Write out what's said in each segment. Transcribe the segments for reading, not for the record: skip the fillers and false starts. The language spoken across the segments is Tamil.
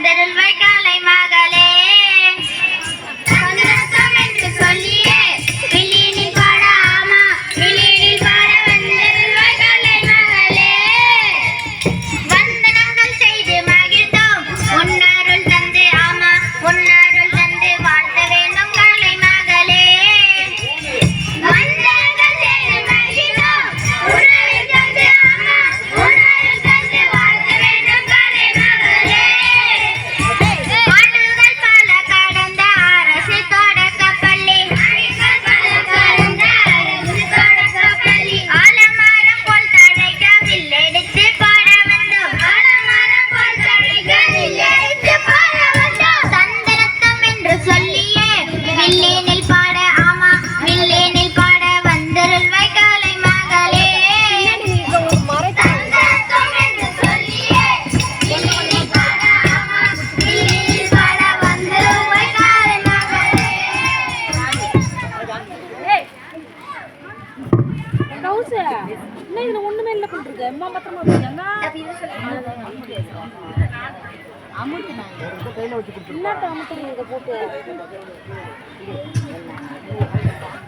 வந்தருள்வாய் காலை மகளே என்று சொல்லியே வில்லினில் பாட ஆமா வில்லினில் பாட வந்தருள்வாய் காலை மகளே வந்தனங்கள் செய்து மகிழ்ந்தோம் உன்னருள் தந்து ஆமா உன்னருள் தந்து வாழ்த்த வேண்டும் காலை மகளே வந்தனங்கள் செய்து மகிழ்ந்தோம் உன்னருள் தந்து ஆமா உன்னருள் தந்து வாழ்த்த வேண்டும் காலை மகளே ஆண்டுகள் பல கடந்த அரசு தொடக்கப்பள்ளி ஆலமரம் போல் தழைக்க வில்லெடுத்து பாட வந்தோம் சந்தனத்தம் என்று சொல்லியே வில்லினில் பாட ஆமா வில்லினில் பாட வந்தருள்வாய் காலை மகளே சந்தனத்தம் என்று சொல்லியே வில்லினில் பாட ஆமா வில்லினில் பாட வந்தருள்வாய் காலை மகளே இதுல ஒண்ணுமே இல்ல பண்றது அம்மா மாத்திரமா வச்சிருக்காங்க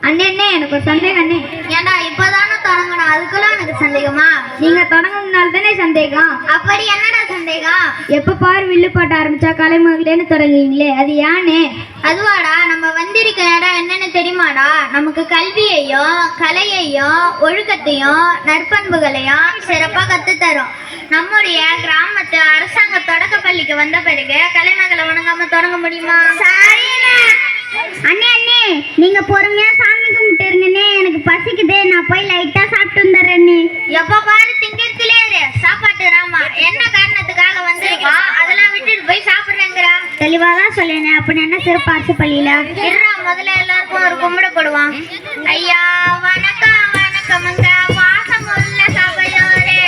அண்ணே எனக்கு ஒரு சந்தேகம் அண்ணே ஏண்டா இப்பதானே தொடங்கணும் அதுக்குள்ள எனக்கு சந்தேகமா நீங்க தொடங்கினால தானே சந்தேகம் அப்படி என்னடா சந்தேகம் எப்ப பாரு வில்லு பாட்ட ஆரம்பிச்சா கலைமகளேன்னு தொடங்குவீங்களே அது யானே அதுவாடா நம்ம வந்திருக்க இடம் என்னன்னு தெரியுமாடா நமக்கு கல்வியையும் கலையையும் ஒழுக்கத்தையும் நற்பண்புகளையும் சிறப்பா கத்துத்தரும் நம்முடைய கிராமத்து அரசாங்க தொடக்க பள்ளிக்கு வந்த பிறகு கலைமகளை வணங்காம தொடங்க முடியுமா அண்ணே அண்ணே நீங்க பொறுமையா சாமி கும்பிட்டுருங்கண்ணே எனக்கு பசிக்குது நான் போய் லைட்டா சாப்பிட்டு வந்துடுறேன்னு எப்ப பாரு திங்கத்திலே சாப்பாட்டு ராமா என்ன காரணத்துக்காக வந்திருக்கோம் அதெல்லாம் விட்டுட்டு போய் சாப்பிடுறேங்கிறா தெளிவாதான் சொல்லேனே அப்படி என்ன சிறப்பு அரசு பள்ளியில முதல்ல எல்லாருக்கும் ஒரு கும்பிட போடுவான் ஐயா வணக்கம் வணக்கம்ங்க பாசம் உள்ள சபையோரே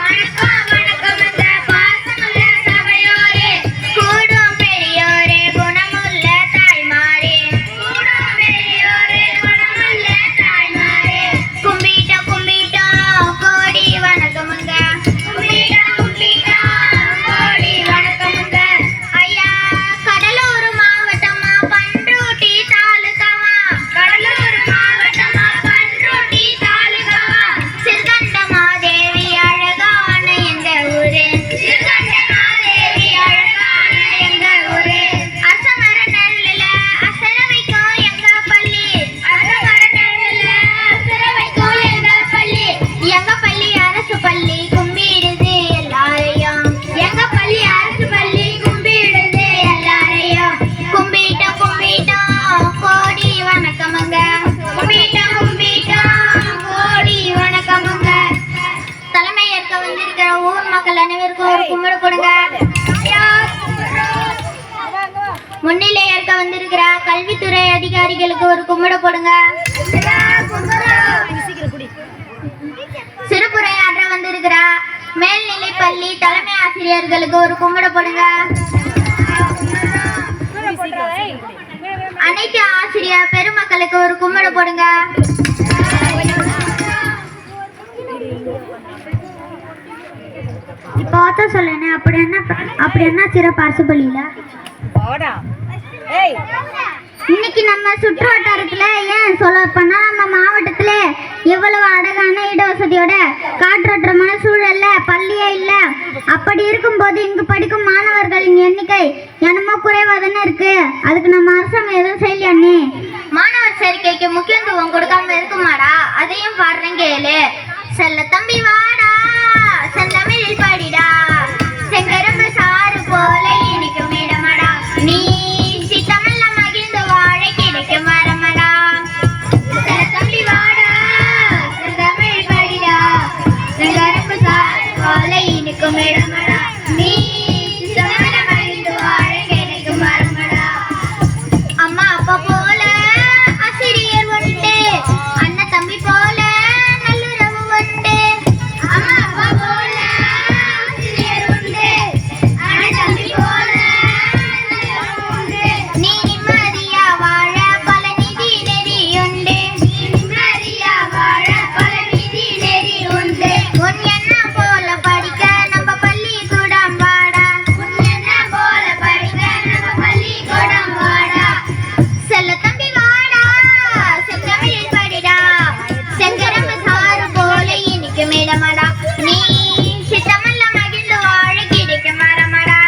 வணக்கம் வணக்கம்ங்க பாசம் உள்ள சபையோரே கூடும் பெரியோரே குணமுள்ள தாய்மாரே கூடும் பெரியோரே குணமுள்ள தாய்மாரே கும்பிட்டோம் கும்பிட்டோம் கோடி வணக்கம்ங்க கும்பிட்டோம் கும்பிட்டோம் கோடி வணக்கம்ங்க ஐயா கடலூர் மாவட்டமா பண்ருட்டி தாலுகாவா கடலூர் மாவட்டமா பண்ருட்டி தாலுகாவா சிறுகண்டமாதேவி அழகான எங்க ஊரு சிறுகண்டமாதேவி அழகான எங்க ஊரு அரசமர நெல்லுல அசர வைக்கும் எங்க பள்ளி அரசமர நெல்லுல அசர வைக்கும் எங்க பள்ளி அரசு பள்ளி கும்பிடுது எல்லாரையும் எங்க பள்ளி அரசு பள்ளி கும்பிடுது எல்லாரையும் கும்பிட்டோம் கும்பிட்டோம் கோடி வணக்கமுங்க கும்பிட்டோம் கும்பிட்டோம் கோடி வணக்கமுங்க தலைமை ஏற்க வந்திருக்கிற ஊர் மக்கள் அனைவருக்கும் ஒரு கும்பிடு கொடுங்க முன்னிலை ஏற்க வந்திருக்கிற கல்வித்துறை அதிகாரிகளுக்கு ஒரு கும்பிடு போடுங்க சிறப்புரை ஆற்ற வந்திருக்கிற மேல்நிலை பள்ளி தலைமை ஆசிரியர்களுக்கு ஒரு கும்பிடு போடுங்க அனைத்து ஆசிரியர் பெருமக்களுக்கு ஒரு கும்பிடு போடுங்க இப்போ சொல்லேனே அப்படி என்ன சிறப்பு அரசு பள்ளியில இன்னைக்கு நம்ம சுற்று வட்டாரத்துல ஏன் சொல்ல போனா நம்ம மாவட்டத்துல எவ்வளவு அழகான இடவசதியோட காற்றோட்டமான சூழல்ல பள்ளியே இல்ல அப்படி இருக்கும்போது இங்கு படிக்கும் மாணவர்களின் எண்ணிக்கை என்னமோ குறைவாதானே இருக்கு அதுக்கு நம்ம அரசாங்கம் எதுவும் செய்யலையானே மாணவர் சேர்க்கைக்கு முக்கியத்துவம் கொடுக்காம இருக்குமாடா அதையும் பாடுறேன் கேளு செல்ல தம்பி வாடா செந்தமிழில் பாடிடா செங்கரம்பு சாறு போல இனிக்கும் இடமடா நீ சித்தமல்ல மகிழ்ந்து வாழ கிடைக்கும் மரமடா செல்ல தம்பி வாடா செந்தமிழில் பாடிடா செங்கரம்பு சாறு போல இனிக்கும் இடமடா நீ சித்தமல்ல மகிழ்ந்து வாழ கிடைக்கும் மரமடா அம்மா அப்பா போல ஆசிரியர் ஒன்று அண்ணன் தம்பி போல நல்லுறவு ஒன்று இனிக்கும் இடமடா நீ சித்தமல்ல மகிழ்ந்து வாழ கிடைக்கும் மரமடா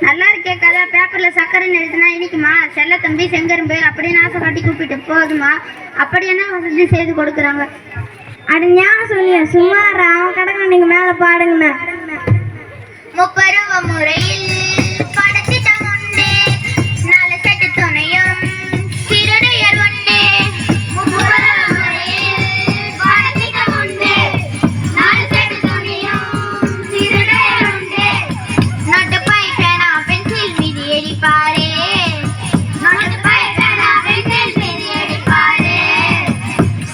நல்லா இருக்கே கதை. பேப்பர்ல சக்கரை எழுதுனா இனிக்குமா? செல்ல தம்பி செங்கரும்பு அப்படின்னு ஆசை காட்டி கூப்பிட்டு போதுமா? அப்படி என்ன வசதி செய்து கொடுக்குறாங்க? அது ஞாபகம் சொல்லிய சுமாரா அவன் கிடக்க நீங்க மேல பாடுங்கண்ணா. முப்பருவ முறையில் படத்திட்டம் உண்டு நல்ல சட்டு துணையும் சிறுடையர் உண்டு. முப்பருவ முறையில் படத்திட்டம் உண்டு நல்ல சட்டு துணையும் சிறுடையர் உண்டு. நோட்டுப்பை பேனா பென்சில் மீது எரிப்பாரே நோட்டுப்பை பேனா பென்சில் மீது எரிப்பாரே.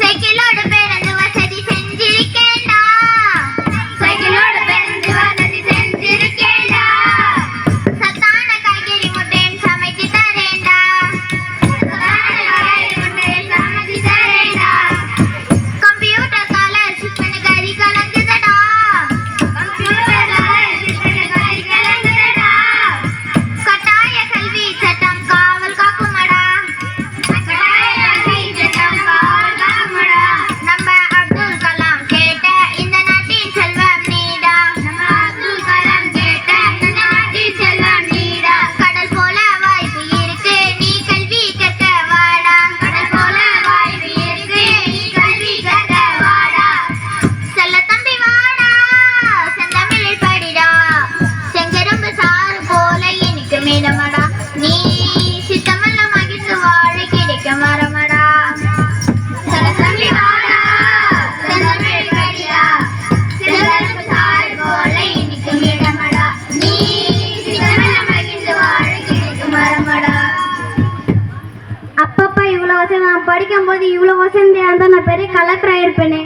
சைக்கிளோடு பேருந்து வசதி செஞ்சிருக்கேண்டா சைக்கிளோடு பேருந்து வசதி செஞ்சிருக்கேண்டா. சத்தான காய்கறி முட்டையும் சமைத்து தரேண்டா சத்தான காய்கறி முட்டையும் சமைத்து தரேண்டா. கம்ப்யூட்டர் கலர் சிப்பனு கறி கலங்குதடா கம்ப்யூட்டர் கலர் சிப்பனு கறி கலங்குதடா. கட்டாய கல்வி சட்டம் காவல் காக்குமடா கட்டாய கல்வி சட்டம் காவல் காக்குமடா. நம்ம அப்துல் கலாம் கேட்ட இந்த நாட்டின் செல்வம் நீடா நம்ம அப்துல் கலாம் கேட்ட இந்த நாட்டின் செல்வம் நீடா. கடல் போல வாய்ப்பு இருக்கு நீ கல்வி கற்க வாடா கடல் போல வாய்ப்பு இருக்கு நீ கல்வி கற்க வாடா. செல்ல தம்பி வாடா செந்தமிழில் படிடா செங்கரும்பு சாறு போல இனிக்கும் இடமடா நீ சித்தமல்ல மகிழ்ந்து வாழ கிடைக்கும் மரமடா. செல்ல தம்பி வாடா செந்தமிழில் படிடா செங்கரும்பு சாறு போல இனிக்கும் இடமடா நீ சித்தமல்ல மகிழ்ந்து வாழ கிடைக்கும் மரமடா. அப்பப்பா இவ்வளவு வசதி நான் படிக்கும் போது இவ்வளவு வசதியா இருந்தா நான் பெரிய கலெக்டர் ஆயிருப்பேனே.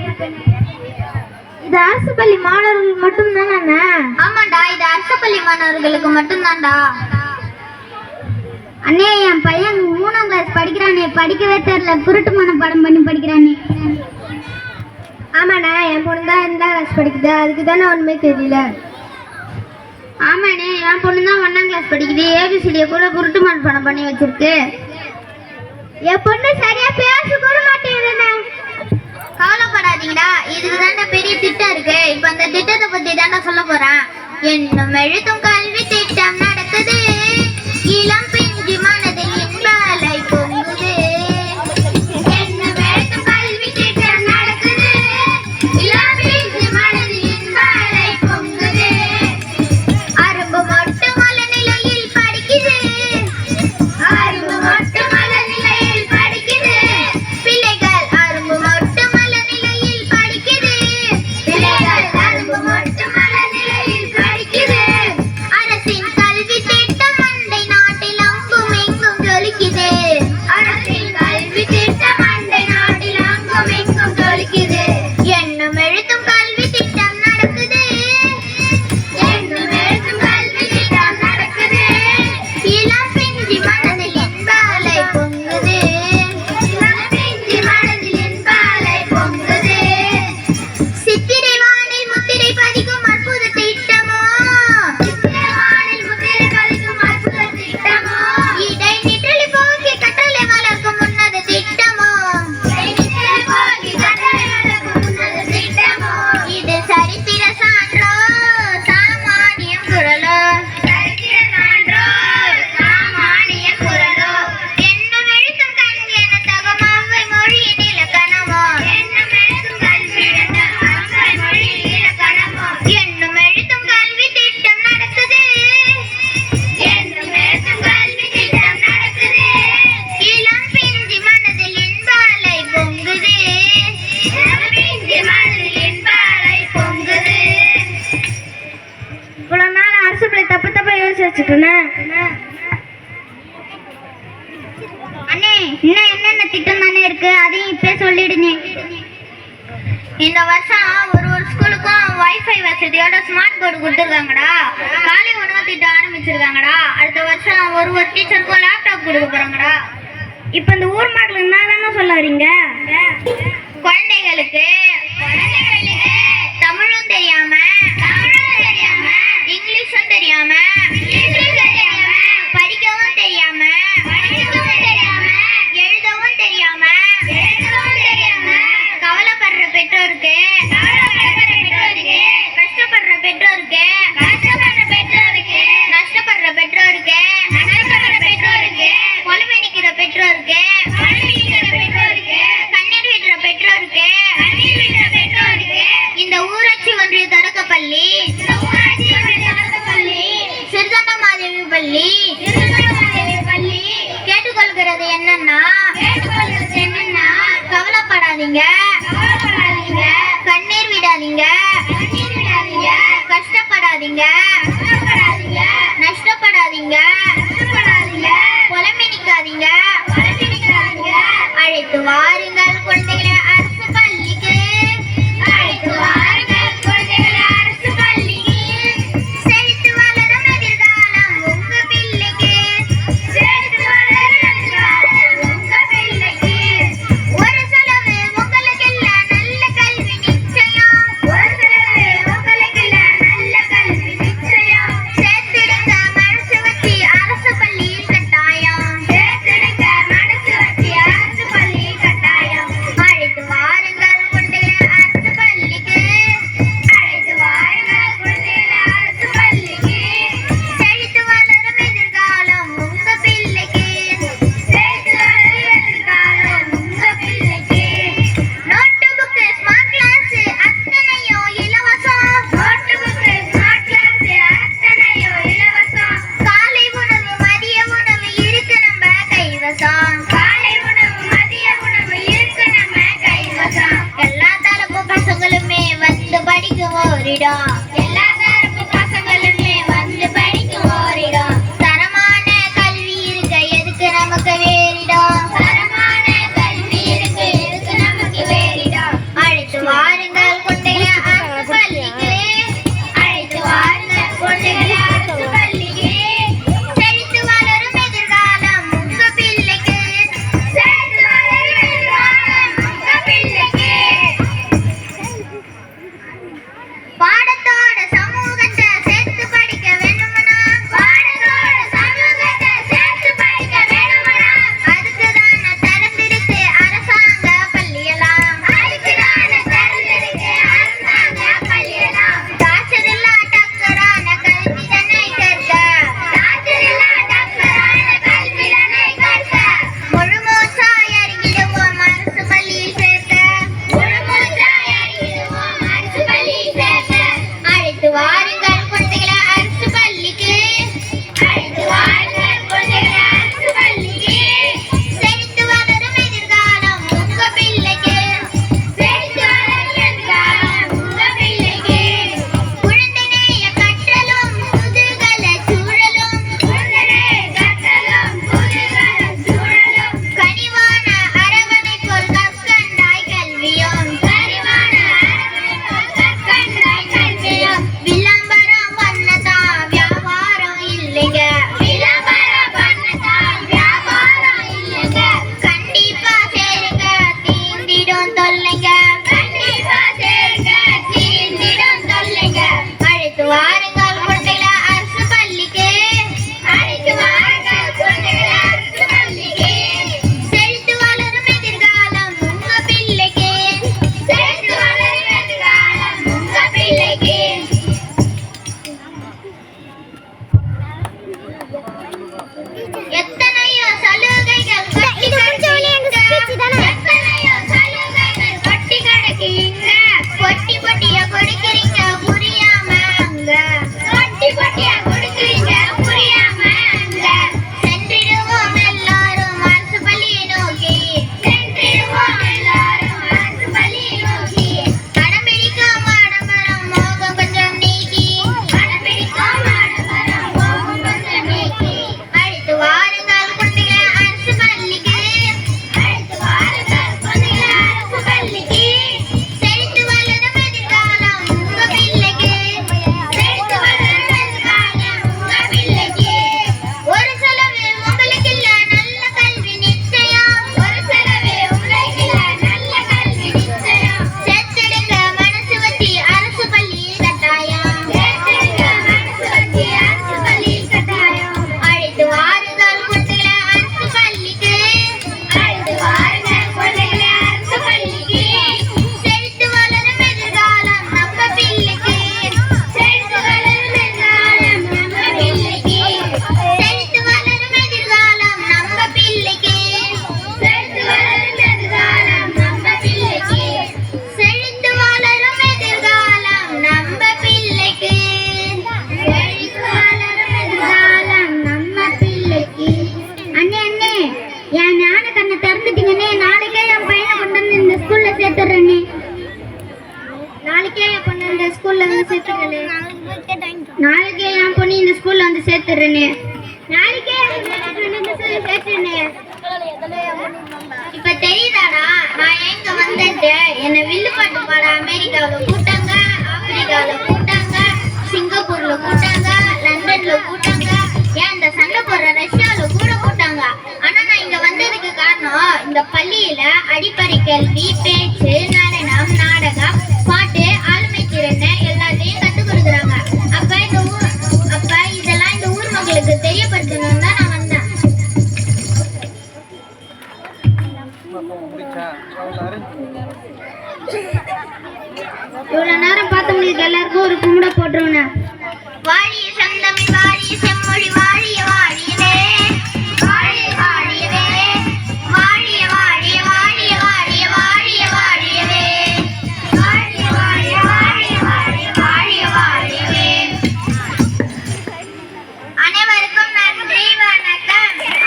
இது அரசு பள்ளி மாணவர்கள் மட்டும் தானே? ஆமாண்டா இது அரசு பள்ளி மாணவர்களுக்கு மட்டும்தான்டா. அண்ணே என் பையன் 3ஆம் கிளாஸ் படிக்கிறானே படிக்கவே தெரியல குருட்டு மனப்பாடம் பண்ணி படிக்கிறானே. ஆமாண்ணா என் பொண்ணு தான் 2ஆம் கிளாஸ் படிக்குது அதுக்கு தானே ஒண்ணுமே தெரியல. ஆமாண்ணே என் பொண்ணு தான் 1ஆம் கிளாஸ் படிக்குது ஏபிசிடியை கூட குருட்டு மனப்பாடம் பண்ணி வச்சிருக்கு. என் பொண்ணு சரியா பேச கூட மாட்டேங்குதுண்ணே. கவலைப்படாதீங்கடா இதுக்கு தாண்டா பெரிய திட்டம் இருக்கு. இப்ப அந்த திட்டத்தை பத்தி தாண்டா சொல்ல போறேன். என்னும் எழுத்தும் கல்வி திட்டம் நடக்குது இளம் பிஞ்சு மனதில் இன்பலை பொங்குது. என்னும் எழுத்தும் கல்வி திட்டம் நடக்குது இளம் பிஞ்சு மனதில் இன்பலை பொங்குது. அரும்பு மொட்டு மல நிலையில் படிக்குது அரும்பு மொட்டு மல நிலையில் படிக்குது. பிள்ளைகள் அரும்பு மொட்டு மல நிலையில் படிக்குது பிள்ளைகள் அரும்பு மொட்டு மல நிலையில் படிக்குது. அரசின் கல்வி திட்டம் அண்டை நாட்டில் அங்கும் எங்கும் ஜொலிக்குது அரசின் கல்வி திட்டம் அண்டை நாட்டில் அங்கும் எங்கும் ஜொலிக்குது. என்னும் எழுத்தும் கல்வி திட்டம் நடக்குது என்னும் எழுத்தும் கல்வி திட்டம் நடக்குது இளம் பிஞ்சு மனதில் இன்பலை பொங்குது இளம் பிஞ்சு மனதில் இன்பலை பொங்குது. சித்திரை வானில் முத்திரை பதிக்கும் அற்புத திட்டமோ சித்திரை வானில் முத்திரை பதிக்கும் அற்புத திட்டமோ. இடை நிற்றலை போக்கி கற்றலை வளர்க்கும் உன்னத திட்டமோ இடை நிற்றலை போக்கி கற்றலை வளர்க்கும் உன்னத திட்டமோ. இது சரித்திர சான்றோ சாமானியம் குரலோ சரித்திர சான்றோ சாமானியம் குரலோ. என்னும் எழுத்தும் கல்வி என தகும் அவ்வை மொழியின் இலக்கணமோ என்னும் எழுத்தும் கல்வி என தகும் அவ்வை மொழியின் இலக்கணமோ. என்னும் எழுத்தும் கல்வி திட்டம் நடக்குது என்னும் எழுத்தும் கல்வி திட்டம் நடக்குது இளம் பிஞ்சு மனதில் இன்பலை பொங்குது இளம் பிஞ்சு மனதில் இன்பலை பொங்குது. இவ்வளவு நாள் அரசு பள்ளி தப்பு தப்பா யோசிச்சு வச்சுட்டேன். அண்ணே இன்னும் என்னென்ன திட்டம் தானே இருக்கு அதையும் இப்பே சொல்லிடுங்க. இந்த வருஷம் ஒரு ஸ்கூலுக்கும் வைஃபை வசதியோட ஸ்மார்ட் போர்டு கொடுத்துருக்காங்கடா. காலை உணவு திட்டம் ஆரம்பிச்சிருக்காங்கடா. அடுத்த வருஷம் ஒரு டீச்சருக்கும் லேப்டாப் கொடுக்க போறாங்கடா. இப்ப இந்த ஊர் மக்களுக்கு என்ன தானே சொல்ல வரீங்க? குழந்தைகளுக்கு தமிழும் தெரியாம கஷ்டப்படுற பெற்றோருக்கு நஷ்டப்படுற பெற்றோருக்கு நஷ்டப்படுற பெற்றோருக்கு பொறுமை நிக்கிற பெற்றோருக்கு கண்ணீர் விடுற பெற்றோருக்கு இந்த ஊராட்சி ஒன்றிய தொடக்கப்பள்ளி சிறுதண்ட மாதேவி பள்ளி கேட்டுக்கொள்கிறது என்னன்னா கவலைப்படாதீங்க கண்ணீர் விடாதீங்க கஷ்டப்படாதீங்க நஷ்டப்படாதீங்க புலம்பி நிக்காதீங்க அழைத்து வாருங்கள் குழந்தைகளை அரசு பள்ளிக்கு அழைத்து வாருங்கள் குழந்தைகளை அரசு பள்ளிக்கு செழித்து வளரும் எதிர்காலம் உங்க பிள்ளைக்கு செழித்து வளரும் எதிர்காலம் உங்க பிள்ளைக்கு ஒரு செலவு உங்களுக்கு எல்லாம் நல்ல கல்வி நிச்சயம் ஒரு உன்னை ஸ்கூல்ல வந்து சேர்த்துடுறேனே. நாளைக்கே சேர்த்துறேனே. இப்ப தெரியுதாடா நான் எங்க வந்துட்டு என்ன வில்லு பாட்டு பாட அமெரிக்காவுல கூட்டாங்க, ஆப்பிரிக்காவுல